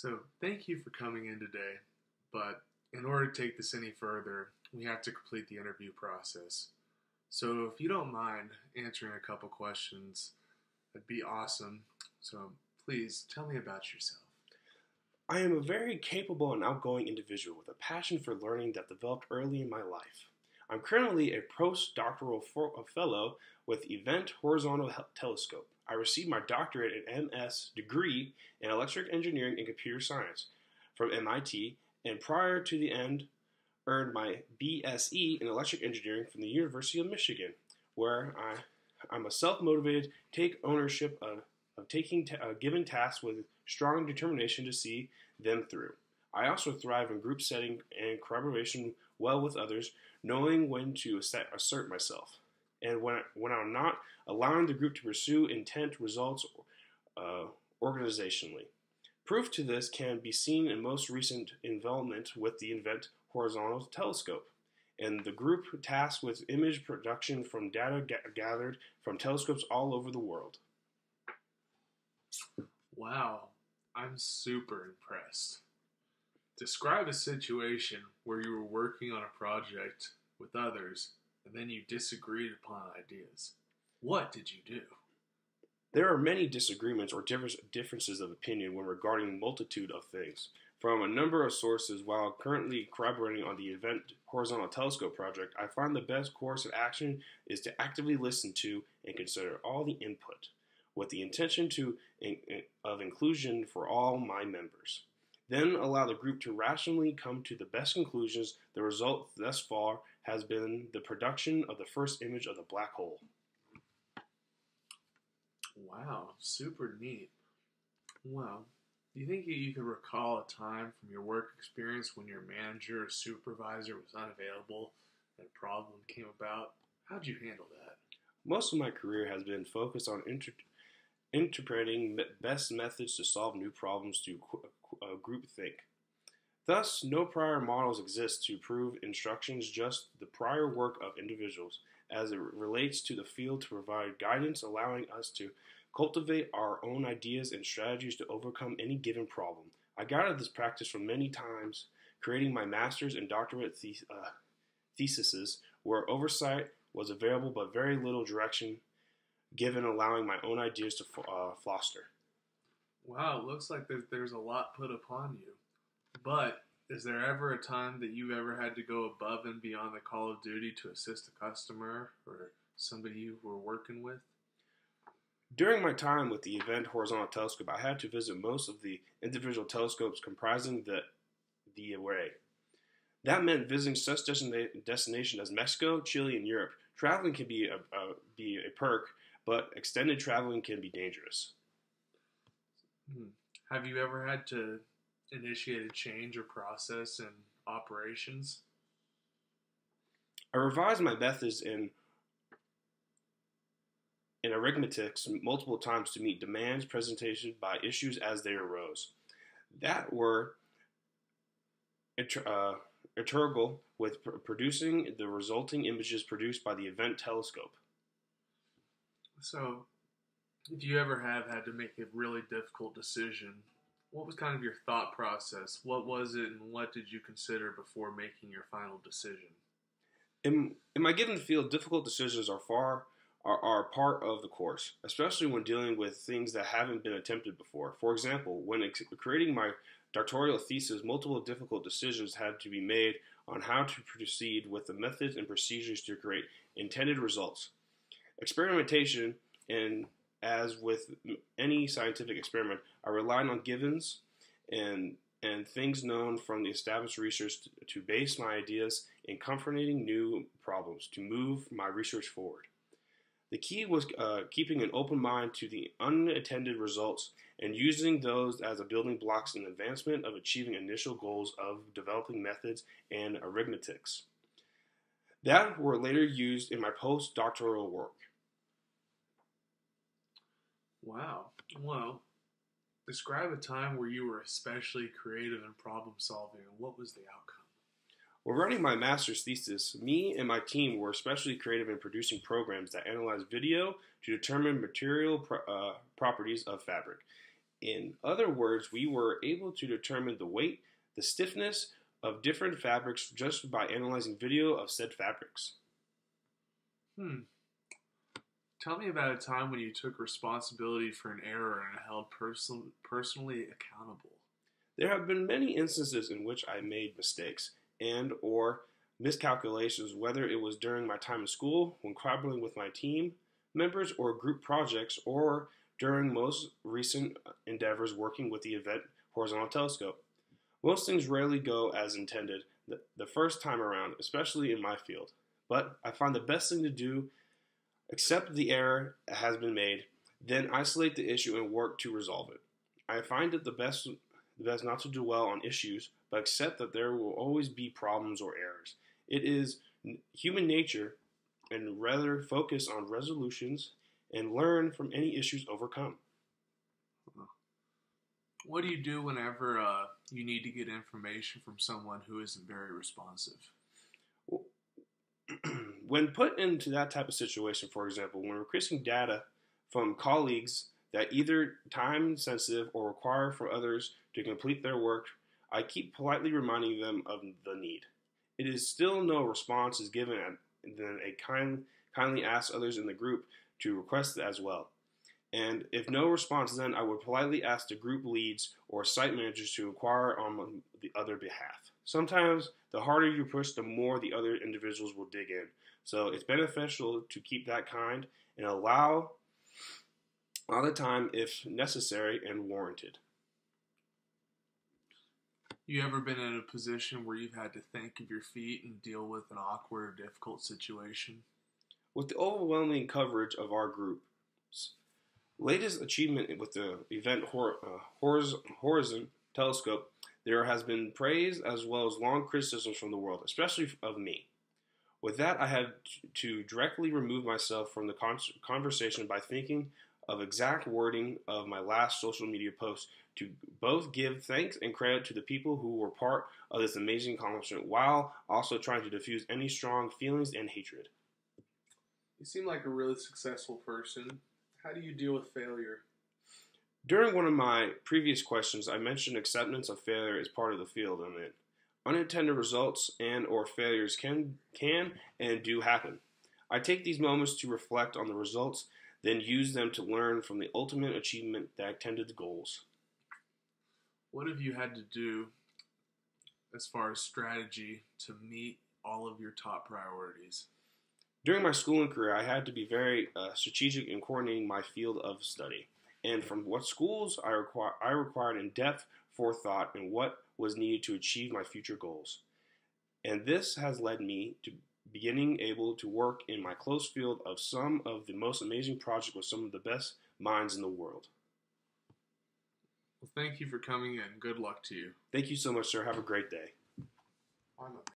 So, thank you for coming in today, but in order to take this any further, we have to complete the interview process. So, if you don't mind answering a couple questions, that'd be awesome. So, please tell me about yourself. I am a very capable and outgoing individual with a passion for learning that developed early in my life. I'm currently a postdoctoral fellow with Event Horizontal Telescope. I received my doctorate and MS degree in electric engineering and computer science from MIT, and prior to the end, earned my BSE in electric engineering from the University of Michigan, where I'm a self-motivated, take ownership of taking given tasks with strong determination to see them through. I also thrive in group setting and collaboration well with others, knowing when to assert myself, and when I'm not, allowing the group to pursue intent results organizationally. Proof to this can be seen in most recent involvement with the Event Horizontal Telescope, and the group tasked with image production from data gathered from telescopes all over the world. Wow, I'm super impressed. Describe a situation where you were working on a project with others and then you disagreed upon ideas. What did you do? There are many disagreements or differences of opinion when regarding a multitude of things. From a number of sources, while currently collaborating on the Event Horizontal Telescope project, I find the best course of action is to actively listen to and consider all the input, with the intention of inclusion for all my members. Then allow the group to rationally come to the best conclusions. The result thus far has been the production of the first image of the black hole. Wow, super neat. Well, do you think you could recall a time from your work experience when your manager or supervisor was unavailable and a problem came about? How'd you handle that? Most of my career has been focused on interpreting best methods to solve new problems through groupthink. Thus, no prior models exist to prove instructions, just the prior work of individuals as it relates to the field to provide guidance, allowing us to cultivate our own ideas and strategies to overcome any given problem. I gathered this practice from many times creating my master's and doctorate theses where oversight was available but very little direction given, allowing my own ideas to foster. Wow, it looks like there's a lot put upon you. But is there ever a time that you've ever had to go above and beyond the call of duty to assist a customer or somebody you were working with? During my time with the Event Horizontal Telescope, I had to visit most of the individual telescopes comprising the array. That meant visiting such destinations as Mexico, Chile, and Europe. Traveling can be a perk, but extended traveling can be dangerous. Have you ever had to initiate a change or process in operations? I revised my methods in arithmetics multiple times to meet demands presented by issues as they arose. That were integral with producing the resulting images produced by the Event Telescope. So, if you ever have had to make a really difficult decision, what was kind of your thought process? What was it and what did you consider before making your final decision? In my given field, difficult decisions are part of the course, especially when dealing with things that haven't been attempted before. For example, when creating my doctoral thesis, multiple difficult decisions had to be made on how to proceed with the methods and procedures to create intended results. Experimentation, and as with any scientific experiment, I relied on givens and things known from the established research to base my ideas in confronting new problems to move my research forward. The key was keeping an open mind to the unattended results and using those as a building blocks in advancement of achieving initial goals of developing methods and arithmetics that were later used in my postdoctoral work. Wow. Well, describe a time where you were especially creative in problem solving and what was the outcome? While writing my master's thesis, me and my team were especially creative in producing programs that analyze video to determine material properties of fabric. In other words, we were able to determine the weight, the stiffness of different fabrics just by analyzing video of said fabrics. Tell me about a time when you took responsibility for an error and held personally accountable. There have been many instances in which I made mistakes and or miscalculations, whether it was during my time in school, when collaborating with my team members or group projects, or during most recent endeavors working with the Event Horizontal Telescope. Most things rarely go as intended the first time around, especially in my field. But I find the best thing to do, accept the error has been made, then isolate the issue and work to resolve it. I find it the best not to dwell on issues, but accept that there will always be problems or errors. It is human nature, and rather focus on resolutions and learn from any issues overcome. What do you do whenever you need to get information from someone who isn't very responsive? When put into that type of situation, for example, when requesting data from colleagues that either time sensitive or require for others to complete their work, I keep politely reminding them of the need. It is still no response is given, then kindly ask others in the group to request it as well. And if no response, then I would politely ask the group leads or site managers to inquire on the other behalf. Sometimes the harder you push, the more the other individuals will dig in. So it's beneficial to keep that kind and allow the time if necessary and warranted. You ever been in a position where you've had to think of your feet and deal with an awkward or difficult situation? With the overwhelming coverage of our group's latest achievement with the Event Horizon Telescope, there has been praise as well as long criticisms from the world, especially of me. With that, I had to directly remove myself from the conversation by thinking of exact wording of my last social media post to both give thanks and credit to the people who were part of this amazing accomplishment while also trying to diffuse any strong feelings and hatred. You seem like a really successful person. How do you deal with failure? During one of my previous questions, I mentioned acceptance of failure as part of the field I'm in. Unintended results and or failures can and do happen. I take these moments to reflect on the results, then use them to learn from the ultimate achievement that attended the goals. What have you had to do as far as strategy to meet all of your top priorities? During my schooling career, I had to be very strategic in coordinating my field of study. And from what schools I required in-depth forethought in what was needed to achieve my future goals. And this has led me to beginning able to work in my close field of some of the most amazing projects with some of the best minds in the world. Well, thank you for coming in. Good luck to you. Thank you so much, sir. Have a great day.